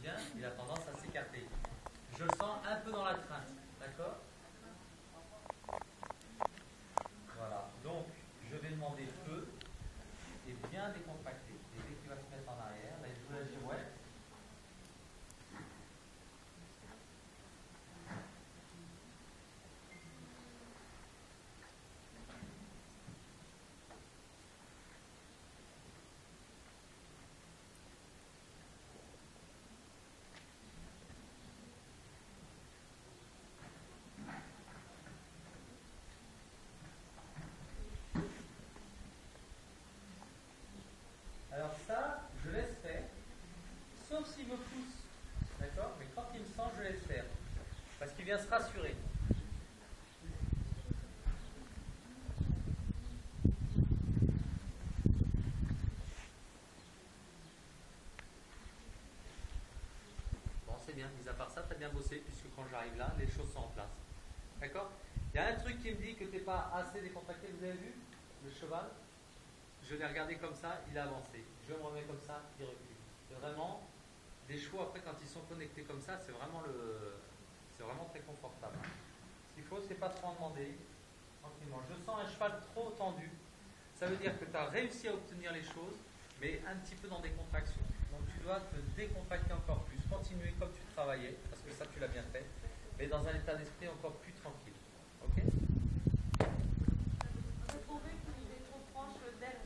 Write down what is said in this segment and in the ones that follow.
bien, il a tendance à s'écarter. Je le sens un peu dans la crainte, d'accord? Voilà, donc je vais demander peu et bien décontracté. Et dès qu'il va se mettre en arrière, là, je vous la girouette. Alors ça, je laisse faire, sauf s'il me pousse, d'accord? Mais quand il me sent, je laisse faire, parce qu'il vient se rassurer. Bon, c'est bien, mis à part ça, tu as bien bossé, puisque quand j'arrive là, les choses sont en place. D'accord? Il y a un truc qui me dit que tu n'es pas assez décontracté, vous avez vu? Le cheval, je l'ai regardé comme ça, il a avancé. Je me remets comme ça, il recule. C'est vraiment des chevaux, après, quand ils sont connectés comme ça, c'est vraiment très confortable. Ce qu'il faut, c'est pas trop en demander, tranquillement. Je sens un cheval trop tendu, ça veut dire que tu as réussi à obtenir les choses, mais un petit peu dans des contractions. Donc tu dois te décontracter encore plus, continuer comme tu travaillais, parce que ça tu l'as bien fait, mais dans un état d'esprit encore plus tranquille. Ok? Vous trouvez qu'il est trop proche d'elle?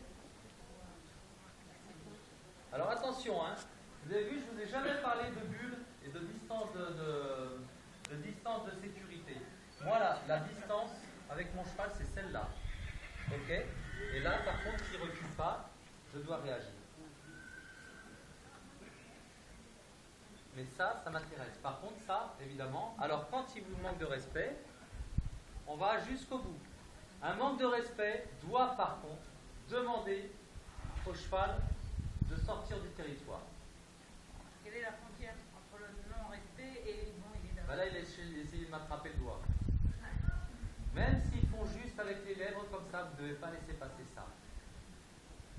Alors attention, hein. Vous avez vu, je ne vous ai jamais parlé de bulle et de distance de distance de sécurité. Moi, la distance avec mon cheval, c'est celle-là. Ok? Et là, par contre, s'il ne recule pas, je dois réagir. Mais ça m'intéresse. Par contre, ça, évidemment, alors quand il vous manque de respect, on va jusqu'au bout. Un manque de respect doit, par contre, demander au cheval de sortir du territoire. Quelle est la frontière entre le non-respect et bon, il est d'accord? Là, il a essayé de m'attraper le doigt. Même s'ils font juste avec les lèvres comme ça, vous ne devez pas laisser passer ça.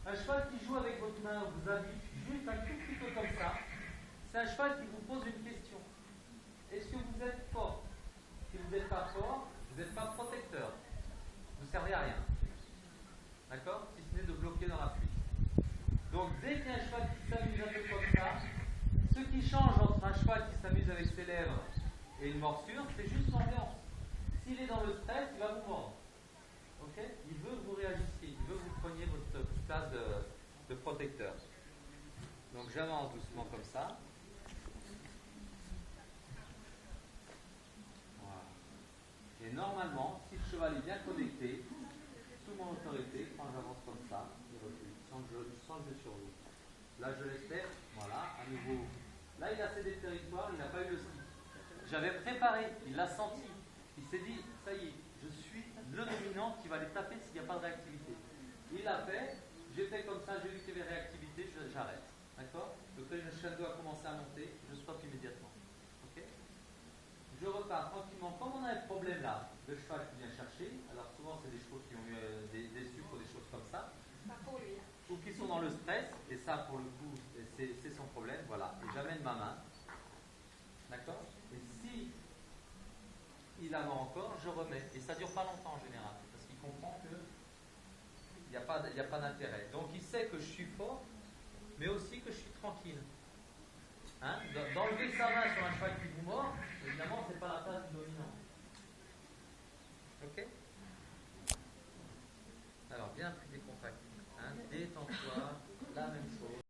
Un cheval qui joue avec votre main, vous habite juste un tout petit peu comme ça, c'est un cheval qui vous pose une question. Est-ce que vous êtes fort? Si vous n'êtes pas fort, vous n'êtes pas protecteur. Vous ne servez à rien. D'accord? Si ce n'est de bloquer dans la fuite. Donc dès qu'il y a un cheval qui s'amuse un peu comme ça, ce qui change entre un cheval qui s'amuse avec ses lèvres et une morsure, c'est juste l'ambiance. S'il est dans le stress, il va vous mordre. Ok? Il veut que vous réagissiez, il veut que vous preniez votre place de protecteur. Donc j'avance doucement comme ça. Voilà. Et normalement, si le cheval est bien connecté, sous mon autorité, quand j'avance comme ça, il recule, sans que je surjoue. Là, je laisse faire, voilà, à nouveau. Là, il a cédé le territoire, il n'a pas eu le ski. J'avais préparé, il l'a senti. Il s'est dit, ça y est, je suis le dominant qui va les taper s'il n'y a pas de réactivité. Il l'a fait, j'ai fait comme ça, j'ai vu qu'il y avait réactivité, j'arrête. D'accord? Le crescendo a commencé à monter, je stoppe immédiatement. Ok? Je repars tranquillement. Comme on a un problème là, le cheval qui vient chercher, alors souvent c'est des chevaux qui ont eu des sucres ou des choses comme ça, ou qui sont dans le stress, et ça pour le coup c'est son problème, voilà, et j'amène ma main, d'accord? Et si il a encore, je remets, et ça dure pas longtemps en général, parce qu'il comprend que il n'y a pas d'intérêt. Donc il sait que je suis fort, mais aussi que je suis tranquille. Hein? D'enlever sa main sur un cheval qui vous mord, évidemment c'est pas la place du dominant. Ok? Alors bien plus décontracté. Hein? Détends-toi.